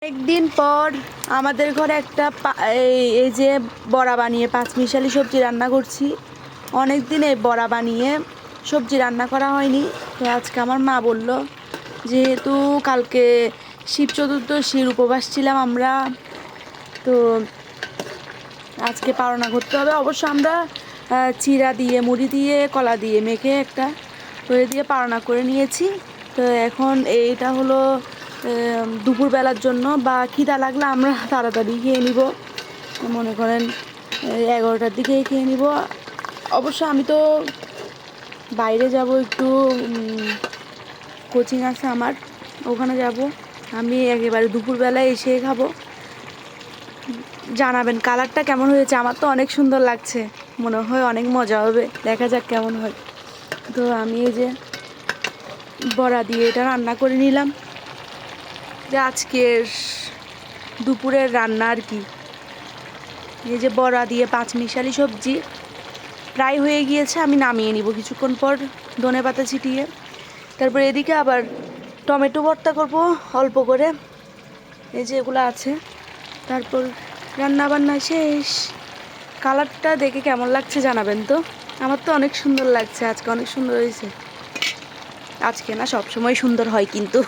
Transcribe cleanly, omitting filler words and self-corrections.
একদিন পর আমাদের ঘরে একটা এই যে বড়া বানিয়ে পাঁচমিশালি সবজি রান্না করছি। অনেক দিন এই বড়া বানিয়ে সবজি রান্না করা হয়নি। তো আজকে আমার মা বলল, যেহেতু কালকে শিব চতুর্দশীর উপবাস ছিলাম আমরা, তো আজকে পারনা করতে হবে। অবশ্য আমরা চিড়া দিয়ে মুড়ি দিয়ে কলা দিয়ে মেখে একটা তৈরি দিয়ে পারনা করে নিয়েছি। তো এখন এইটা হলো দুপুরবেলার জন্য, বা খিদা লাগলে আমরা তাড়াতাড়ি খেয়ে নিব, মনে করেন 11টার দিকেই খেয়ে নিব। অবশ্য আমি তো বাইরে যাব, একটু কোচিং আছে আমার, ওখানে যাব। আমি একেবারে দুপুরবেলায় এসে খাবো। জানাবেন কালারটা কেমন হয়েছে। আমার তো অনেক সুন্দর লাগছে, মনে হয় অনেক মজা হবে, দেখা যাক কেমন হয়। তো আমি এই যে বড়া দিয়ে এটা রান্না করে নিলাম, যে আজকের দুপুরের রান্না আর কি। এই যে বড়া দিয়ে পাঁচমিশালি সবজি প্রায় হয়ে গিয়েছে, আমি নামিয়ে নিব কিছুক্ষণ পর ধনেপাতা ছিটিয়ে। তারপর এদিকে আবার টমেটো ভর্তা করব অল্প করে, এই যে এগুলো আছে। তারপর রান্না বান্না শেষ। কালারটা দেখে কেমন লাগছে জানাবেন তো। আমার তো অনেক সুন্দর লাগছে, আজকে অনেক সুন্দর হয়েছে। আজকে না, সব সময় সুন্দর হয় কিন্তু